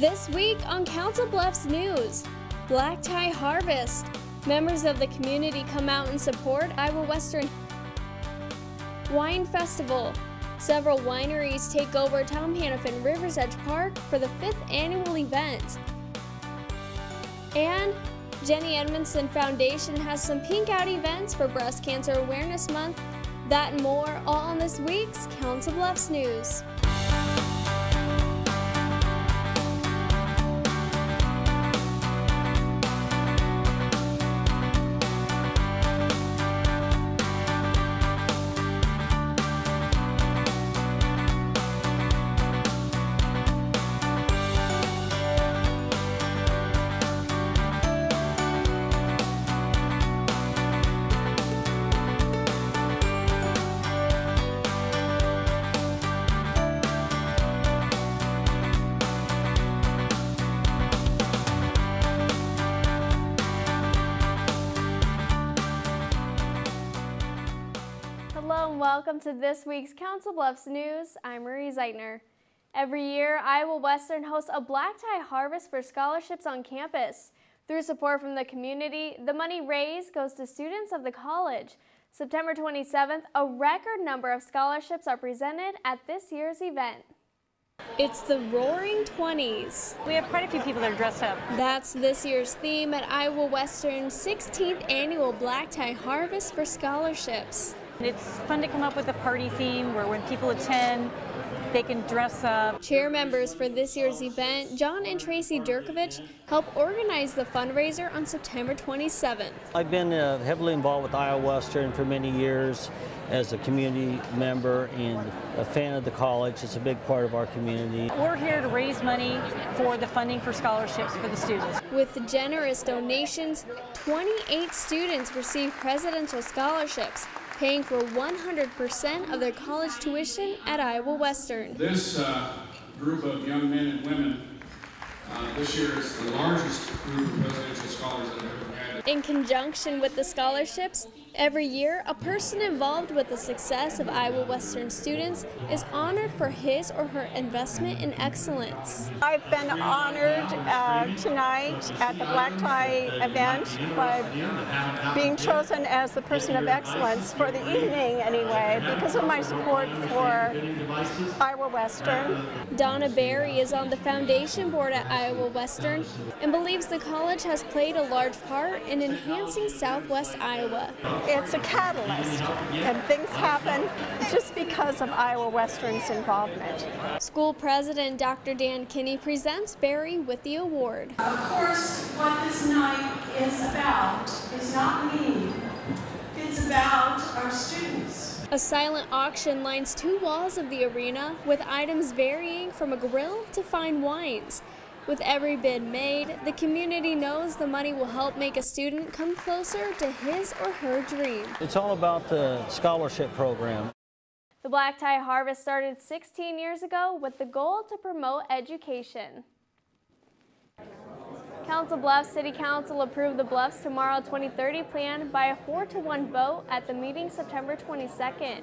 This week on Council Bluffs News, Black Tie Harvest. Members of the community come out and support Iowa Western. Wine Festival. Several wineries take over Tom Hannafin River's Edge Park for the 5th annual event. And Jenny Edmondson Foundation has some pink out events for Breast Cancer Awareness Month. That and more, all on this week's Council Bluffs News. Hello and welcome to this week's Council Bluffs News. I'm Marie Zeitner. Every year, Iowa Western hosts a black tie harvest for scholarships on campus. Through support from the community, the money raised goes to students of the college. September 27th, a record number of scholarships are presented at this year's event. It's the Roaring 20s. We have quite a few people that are dressed up. That's this year's theme at Iowa Western's 16th annual Black Tie Harvest for scholarships. It's fun to come up with a party theme where when people attend, they can dress up. Chair members for this year's event, John and Tracy Durkovich, help organize the fundraiser on September 27th. I've been heavily involved with Iowa Western for many years as a community member and a fan of the college. It's a big part of our community. We're here to raise money for the funding for scholarships for the students. With generous donations, 28 students receive presidential scholarships, paying for 100% of their college tuition at Iowa Western. This group of young men and women this year is the largest group of presidential scholars that I've ever had. In conjunction with the scholarships, every year a person involved with the success of Iowa Western students is honored for his or her investment in excellence. I've been honored tonight at the Black Tie event by being chosen as the person of excellence for the evening anyway, because of my support for Iowa Western. Donna Berry is on the foundation board at Iowa Western and believes the college has played a large part in enhancing Southwest Iowa. It's a catalyst, and things happen just because of Iowa Western's involvement. School President Dr. Dan Kinney presents Berry with the award. Of course, what this night is about is not me. It's about our students. A silent auction lines two walls of the arena with items varying from a grill to fine wines. With every bid made, the community knows the money will help make a student come closer to his or her dream. It's all about the scholarship program. The Black Tie Harvest started 16 years ago with the goal to promote education. Council Bluffs City Council approved the Bluffs Tomorrow 2030 plan by a 4-to-1 vote at the meeting September 22nd.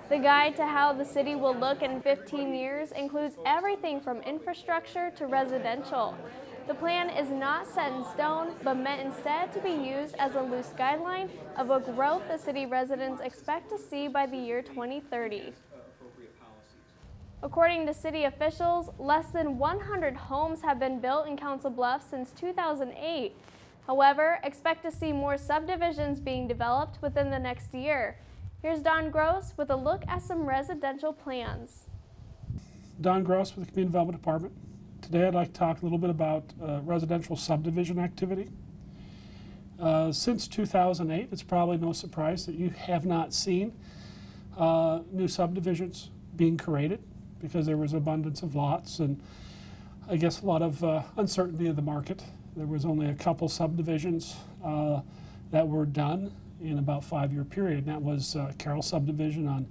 The guide to how the city will look in 15 years includes everything from infrastructure to residential. The plan is not set in stone, but meant instead to be used as a loose guideline of a growth the city residents expect to see by the year 2030. According to city officials, less than 100 homes have been built in Council Bluffs since 2008. However, expect to see more subdivisions being developed within the next year. Here's Don Gross with a look at some residential plans. Don Gross with the Community Development Department. Today I'd like to talk a little bit about residential subdivision activity. Since 2008, it's probably no surprise that you have not seen new subdivisions being created because there was abundance of lots and I guess a lot of uncertainty in the market. There was only a couple subdivisions that were done in about a 5-year period, and that was Carroll subdivision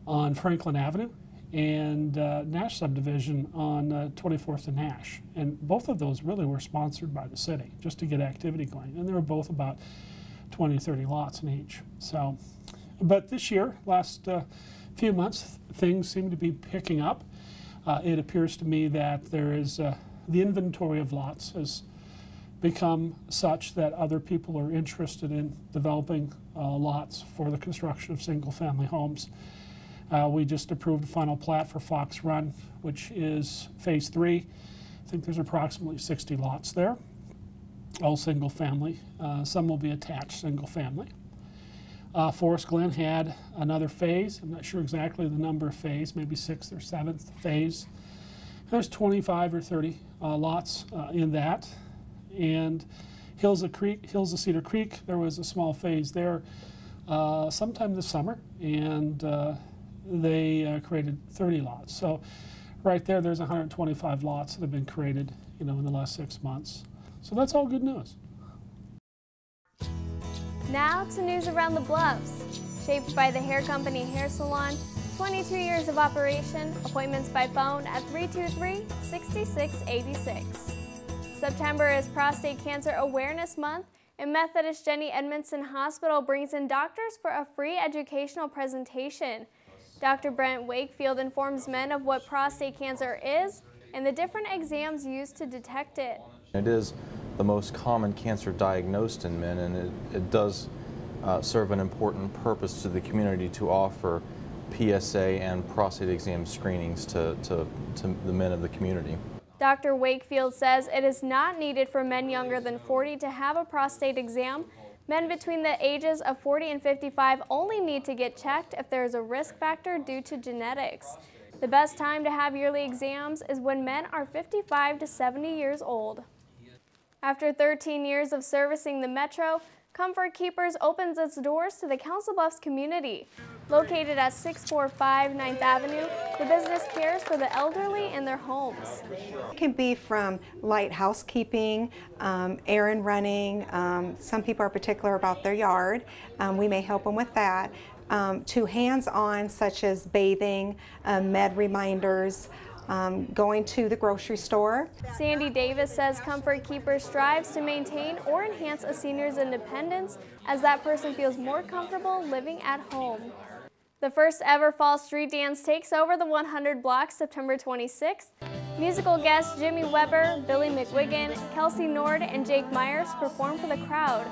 on Franklin Avenue and Nash subdivision on 24th and Nash. And both of those really were sponsored by the city just to get activity going. And they were both about 20, 30 lots in each. So, but this year, last few months, things seem to be picking up. It appears to me that there is the inventory of lots has become such that other people are interested in developing lots for the construction of single-family homes. We just approved a final plat for Fox Run, which is phase 3. I think there's approximately 60 lots there, all single-family. Some will be attached single-family. Forest Glen had another phase. I'm not sure exactly the number of phase, maybe 6th or 7th phase. There's 25 or 30 lots in that. And Hills of Cedar Creek, there was a small phase there sometime this summer, and they created 30 lots. So right there's 125 lots that have been created, in the last 6 months. So that's all good news. Now to news around the Bluffs. Shaped by the Hair Company Hair Salon, 22 years of operation, appointments by phone at 323-6686. September is Prostate Cancer Awareness Month, and Methodist Jenny Edmondson Hospital brings in doctors for a free educational presentation. Dr. Brent Wakefield informs men of what prostate cancer is and the different exams used to detect it. It is the most common cancer diagnosed in men, and it does serve an important purpose to the community to offer PSA and prostate exam screenings to the men of the community. Dr. Wakefield says it is not needed for men younger than 40 to have a prostate exam. Men between the ages of 40 and 55 only need to get checked if there is a risk factor due to genetics. The best time to have yearly exams is when men are 55 to 70 years old. After 13 years of servicing the Metro, Comfort Keepers opens its doors to the Council Bluffs community. Located at 645 9th Avenue, the business cares for the elderly in their homes. It can be from light housekeeping, errand running. Some people are particular about their yard. We may help them with that. To hands-on, such as bathing, med reminders, going to the grocery store. Sandy Davis says Comfort Keeper strives to maintain or enhance a senior's independence as that person feels more comfortable living at home. The first ever fall street dance takes over the 100 block September 26th. Musical guests Jimmy Weber, Billy McWiggin, Kelsey Nord, and Jake Myers perform for the crowd.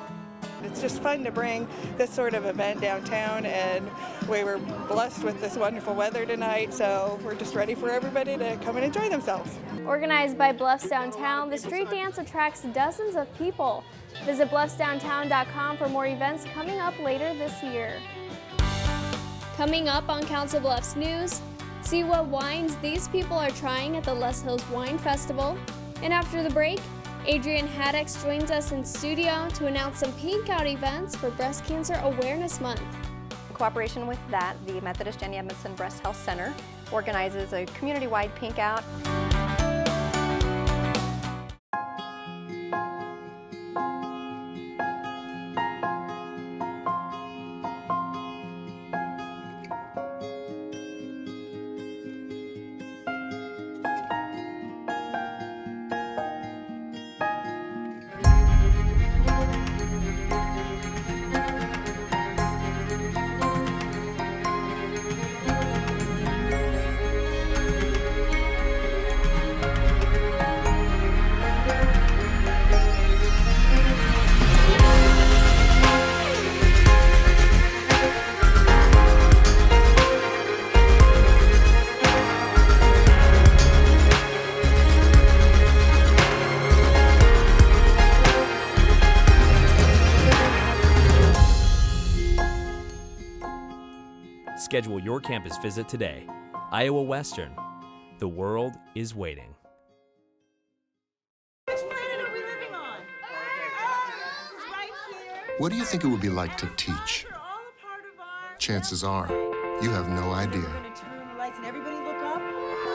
It's just fun to bring this sort of event downtown, and we were blessed with this wonderful weather tonight, so we're just ready for everybody to come and enjoy themselves. Organized by Bluffs Downtown, the street dance attracts dozens of people. Visit bluffsdowntown.com for more events coming up later this year. Coming up on Council Bluffs News, see what wines these people are trying at the Les Hills Wine Festival. And after the break, Adrian Haddox joins us in studio to announce some Pink Out events for Breast Cancer Awareness Month. In cooperation with that, the Methodist Jenny Edmondson Breast Health Center organizes a community-wide Pink Out. Schedule your campus visit today. Iowa Western. The world is waiting. Which planet are we living on? Right here. What do you think it would be like to teach? Chances are, you have no idea.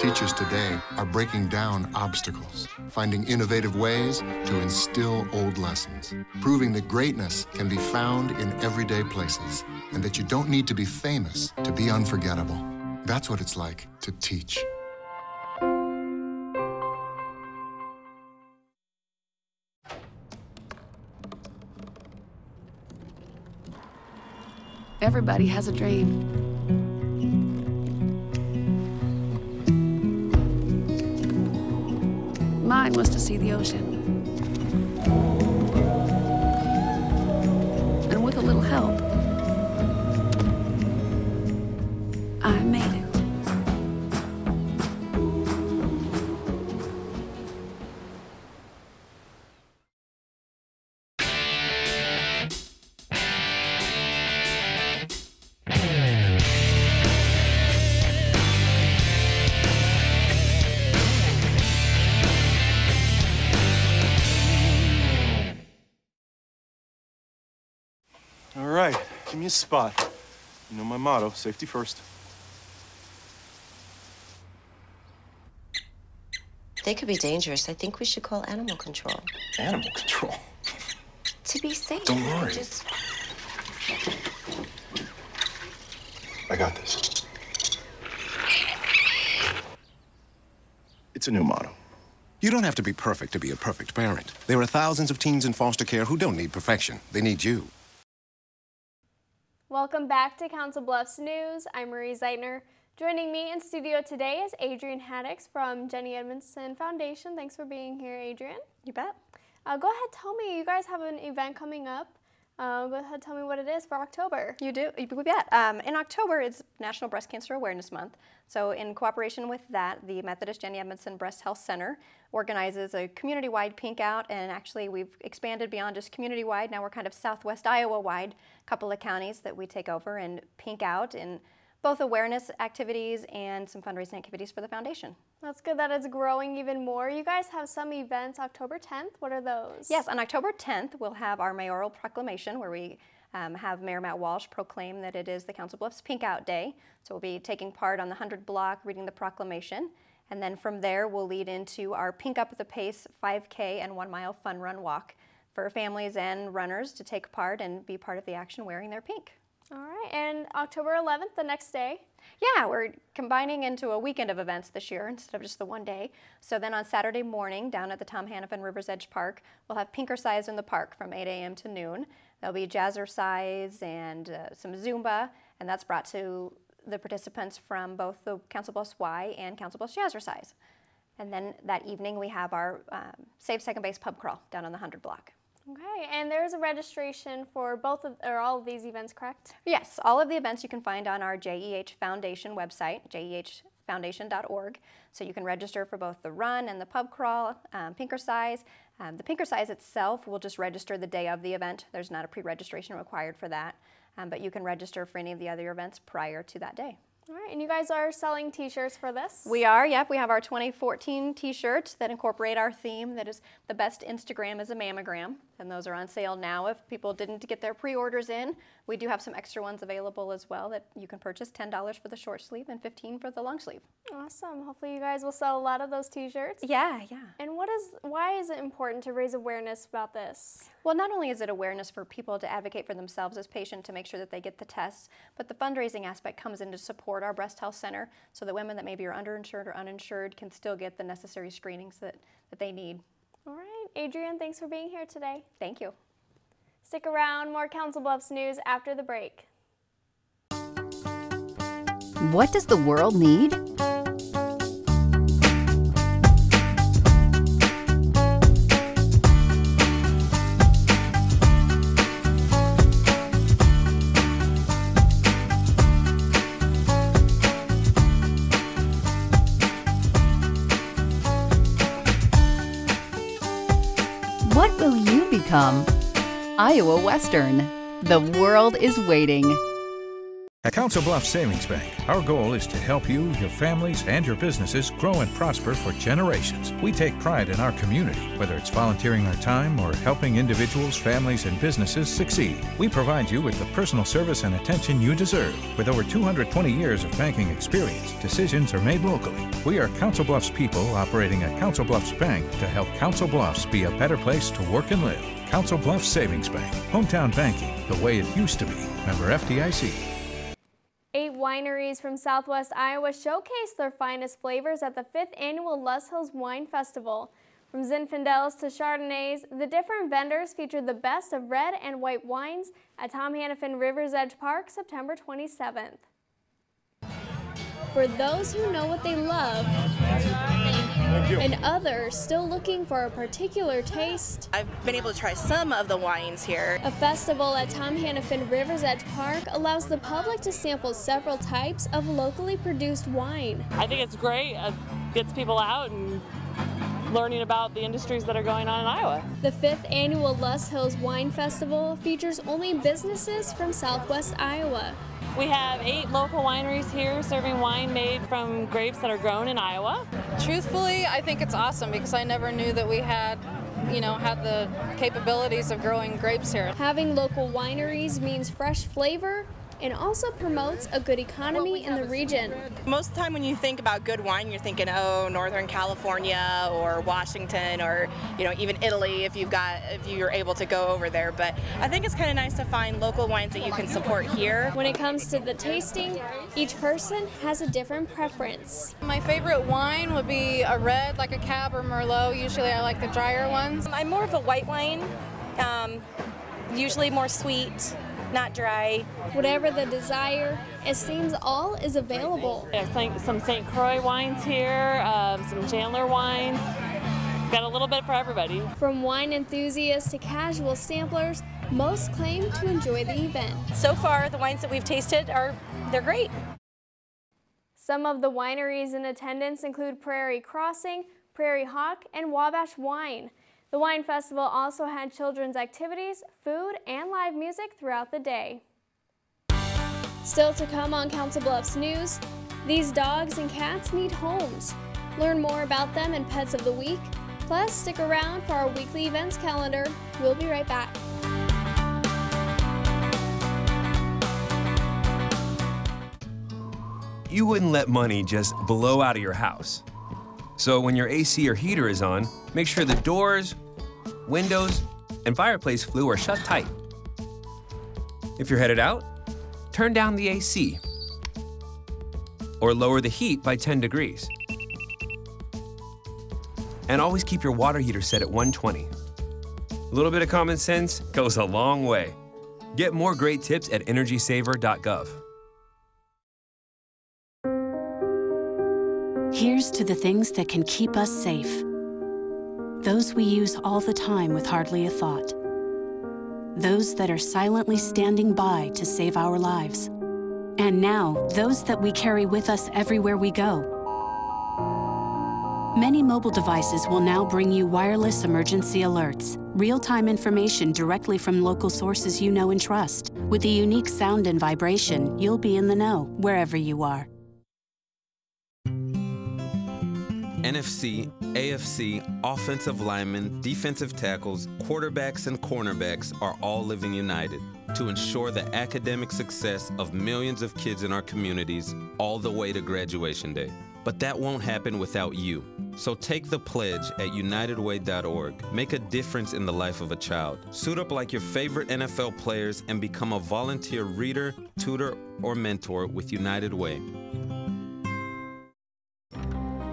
Teachers today are breaking down obstacles, finding innovative ways to instill old lessons, proving that greatness can be found in everyday places, and that you don't need to be famous to be unforgettable. That's what it's like to teach. Everybody has a dream. Mine mine was to see the ocean. And with a little help, I made it. All right, give me a spot. You know my motto, safety first. They could be dangerous. I think we should call animal control. Animal control? To be safe. Don't worry. Just... I got this. It's a new motto. You don't have to be perfect to be a perfect parent. There are thousands of teens in foster care who don't need perfection. They need you. Welcome back to Council Bluffs News. I'm Marie Zeitner. Joining me in studio today is Adrienne Haddix from Jenny Edmondson Foundation. Thanks for being here, Adrienne. You bet. Go ahead, tell me, you guys have an event coming up. Go ahead, tell me what it is for October. You do? You bet. In October, it's National Breast Cancer Awareness Month. So in cooperation with that, the Methodist Jenny Edmondson Breast Health Center organizes a community-wide pink out, and actually we've expanded beyond just community-wide. Now we're kind of Southwest Iowa-wide, a couple of counties that we take over and pink out in both awareness activities and some fundraising activities for the foundation. That's good that it's growing even more. You guys have some events October 10th. What are those? Yes, on October 10th, we'll have our mayoral proclamation where we have Mayor Matt Walsh proclaim that it is the Council Bluffs Pink Out Day. So we'll be taking part on the 100 block, reading the proclamation. And then from there, we'll lead into our Pink Up at the Pace 5K and 1 mile fun run walk for families and runners to take part and be part of the action wearing their pink. All right, and October 11th, the next day? Yeah, we're combining into a weekend of events this year instead of just the one day. So then on Saturday morning, down at the Tom Hannafin Rivers Edge Park, we'll have Pinkercise in the park from 8 a.m. to noon. There'll be jazzercise and some Zumba, and that's brought to the participants from both the Council Bluffs Y and Council Bluffs Jazzercise. And then that evening, we have our Save Second Base pub crawl down on the 100 block. Okay, and there's a registration for both of, or all of these events, correct? Yes, all of the events you can find on our JEH Foundation website, jehfoundation.org. So you can register for both the run and the pub crawl, Pinkercise. The Pinkercise itself will just register the day of the event. There's not a pre-registration required for that, but you can register for any of the other events prior to that day. All right, and you guys are selling t-shirts for this? We are, yep. We have our 2014 t-shirts that incorporate our theme that is the best Instagram is a mammogram, and those are on sale now. If people didn't get their pre-orders in, we do have some extra ones available as well that you can purchase, $10 for the short sleeve and $15 for the long sleeve. Awesome. Hopefully you guys will sell a lot of those t-shirts. Yeah. And why is it important to raise awareness about this? Well, not only is it awareness for people to advocate for themselves as patients to make sure that they get the tests, but the fundraising aspect comes in to support our breast health center so that women that maybe are underinsured or uninsured can still get the necessary screenings that they need. All right. Adrienne, thanks for being here today. Thank you. Stick around, more Council Bluffs news after the break. What does the world need? What will you become? Iowa Western. The world is waiting. At Council Bluffs Savings Bank, our goal is to help you, your families, and your businesses grow and prosper for generations. We take pride in our community, whether it's volunteering our time or helping individuals, families, and businesses succeed. We provide you with the personal service and attention you deserve. With over 220 years of banking experience, decisions are made locally. We are Council Bluffs people operating at Council Bluffs Bank to help Council Bluffs be a better place to work and live. Council Bluffs Savings Bank. Hometown banking, the way it used to be. Member FDIC. 8 wineries from Southwest Iowa showcased their finest flavors at the 5th Annual Luz Hills Wine Festival. From Zinfandels to Chardonnays, the different vendors featured the best of red and white wines at Tom Hannafin Rivers Edge Park, September 27th. For those who know what they love, Thank you. And others still looking for a particular taste. I've been able to try some of the wines here. A festival at Tom Hannafin River's Edge Park allows the public to sample several types of locally produced wine. I think it's great. It gets people out and learning about the industries that are going on in Iowa. The 5th annual Lust Hills Wine Festival features only businesses from Southwest Iowa. We have 8 local wineries here serving wine made from grapes that are grown in Iowa. Truthfully, I think it's awesome because I never knew that we had the capabilities of growing grapes here. Having local wineries means fresh flavor and also promotes a good economy in the region. Most of the time when you think about good wine, you're thinking, oh, Northern California or Washington or even Italy if you're able to go over there. But I think it's kind of nice to find local wines that you can support here. When it comes to the tasting, each person has a different preference. My favorite wine would be a red, like a Cab or Merlot. Usually I like the drier ones. I'm more of a white wine, usually more sweet, not dry. Whatever the desire, it seems all is available. Yeah, some St. Croix wines here, some Chandler wines. Got a little bit for everybody. From wine enthusiasts to casual samplers, most claim to enjoy the event. So far, the wines that we've tasted they're great. Some of the wineries in attendance include Prairie Crossing, Prairie Hawk, and Wabash Wine. The wine festival also had children's activities, food, and live music throughout the day. Still to come on Council Bluffs News, these dogs and cats need homes. Learn more about them in Pets of the Week. Plus, stick around for our weekly events calendar. We'll be right back. You wouldn't let money just blow out of your house. So when your AC or heater is on, make sure the doors, windows, and fireplace flue are shut tight. If you're headed out, turn down the AC or lower the heat by 10 degrees. And always keep your water heater set at 120. A little bit of common sense goes a long way. Get more great tips at energysaver.gov. Here's to the things that can keep us safe. Those we use all the time with hardly a thought. Those that are silently standing by to save our lives. And now, those that we carry with us everywhere we go. Many mobile devices will now bring you wireless emergency alerts, real-time information directly from local sources you know and trust. With the unique sound and vibration, you'll be in the know wherever you are. NFC, AFC, offensive linemen, defensive tackles, quarterbacks, and cornerbacks are all living united to ensure the academic success of millions of kids in our communities all the way to graduation day. But that won't happen without you. So take the pledge at unitedway.org. Make a difference in the life of a child. Suit up like your favorite NFL players and become a volunteer reader, tutor, or mentor with United Way.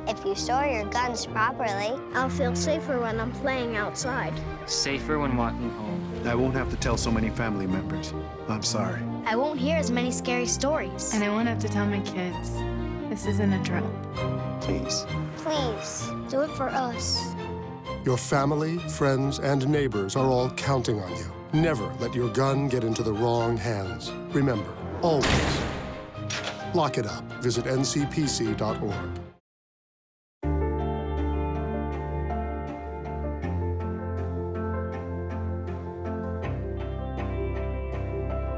If you store your guns properly, I'll feel safer when I'm playing outside. Safer when walking home. I won't have to tell so many family members. I'm sorry. I won't hear as many scary stories. And I won't have to tell my kids. This isn't a drill. Please. Please, do it for us. Your family, friends, and neighbors are all counting on you. Never let your gun get into the wrong hands. Remember, always, lock it up. Visit ncpc.org.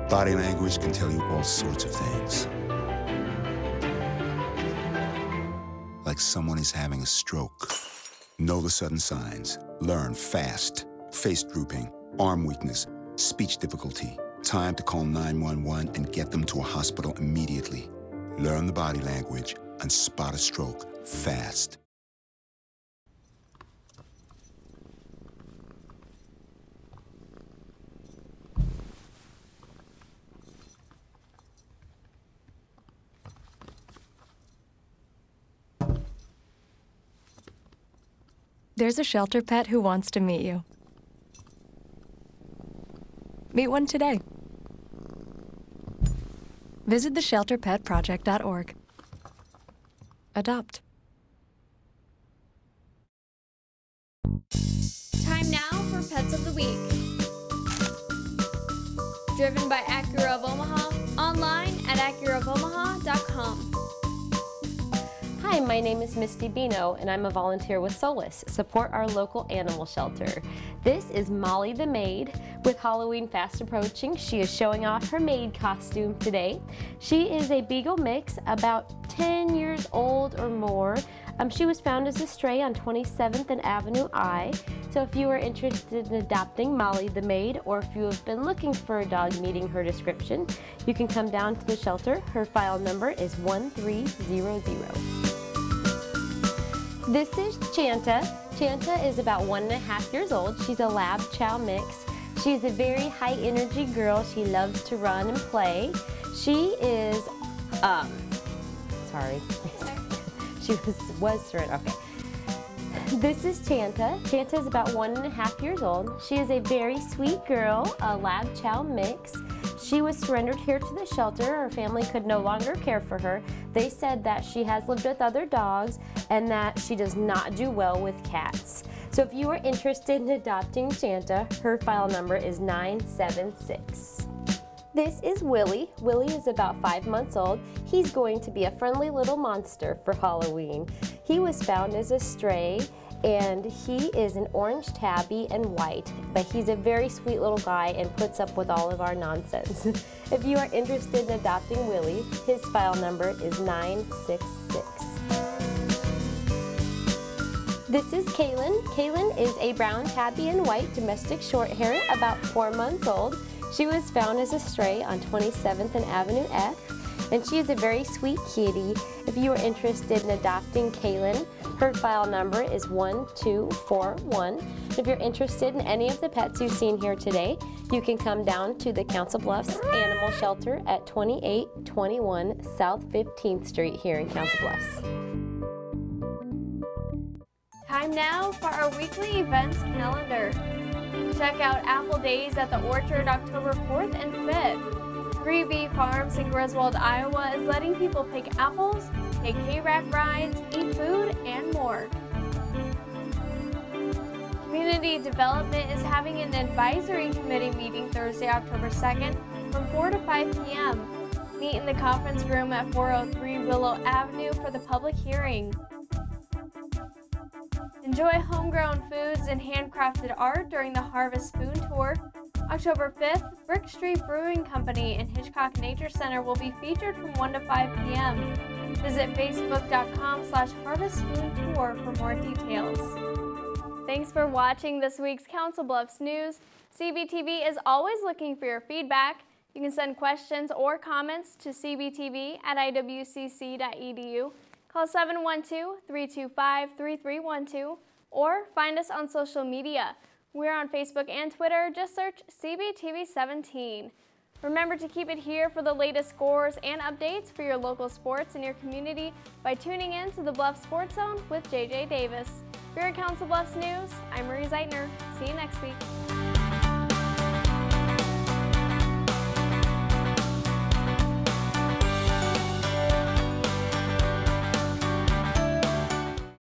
Body language can tell you all sorts of things. Like someone is having a stroke. Know the sudden signs. Learn fast. Face drooping, arm weakness, speech difficulty. Time to call 911 and get them to a hospital immediately. Learn the body language and spot a stroke fast. There's a shelter pet who wants to meet you. Meet one today. Visit theshelterpetproject.org. Adopt. Pets of the Week. Driven by Acura of Omaha, online at acuraofomaha.com. Hi, my name is Misty Bino, and I'm a volunteer with Solace, support our local animal shelter. This is Molly the maid. With Halloween fast approaching, she is showing off her maid costume today. She is a Beagle mix, about 10 years old or more. She was found as a stray on 27th and Avenue I. So if you are interested in adopting Molly the maid, or if you have been looking for a dog meeting her description, you can come down to the shelter. Her file number is 1300. This is Chanta. Chanta is about 1.5 years old. She's a lab chow mix. She's a very high energy girl. She loves to run and play. She is, sorry. She was surrendered, okay. This is Chanta. Chanta is about 1.5 years old. She is a very sweet girl, a lab chow mix. She was surrendered here to the shelter. Her family could no longer care for her. They said that she has lived with other dogs and that she does not do well with cats. So if you are interested in adopting Chanta, her file number is 976. This is Willie. Willie is about 5 months old. He's going to be a friendly little monster for Halloween. He was found as a stray, and he is an orange tabby and white, but he's a very sweet little guy and puts up with all of our nonsense. If you are interested in adopting Willie, his file number is 966. This is Kaylin. Kaylin is a brown tabby and white domestic shorthair, about 4 months old. She was found as a stray on 27th and Avenue F, and she is a very sweet kitty. If you are interested in adopting Kaylin, her file number is 1241. If you're interested in any of the pets you've seen here today, you can come down to the Council Bluffs Animal Shelter at 2821 South 15th Street here in Council Bluffs. Time now for our weekly events calendar. Check out Apple Days at the Orchard October 4th and 5th. 3B Farms in Griswold, Iowa is letting people pick apples, take hay-rack rides, eat food, and more. Community Development is having an advisory committee meeting Thursday, October 2nd from 4 to 5 p.m. Meet in the conference room at 403 Willow Avenue for the public hearing. Enjoy homegrown foods and handcrafted art during the Harvest Spoon Tour. October 5th, Brick Street Brewing Company and Hitchcock Nature Center will be featured from 1 to 5 p.m. Visit facebook.com/harvestspoontour for more details. Thanks for watching this week's Council Bluffs News. CBTV is always looking for your feedback. You can send questions or comments to cbtv@iwcc.edu. Call 712-325-3312 or find us on social media. We're on Facebook and Twitter. Just search CBTV17. Remember to keep it here for the latest scores and updates for your local sports in your community by tuning in to the Bluffs Sports Zone with JJ Davis. Here at Council Bluffs News, I'm Marie Zeitner. See you next week.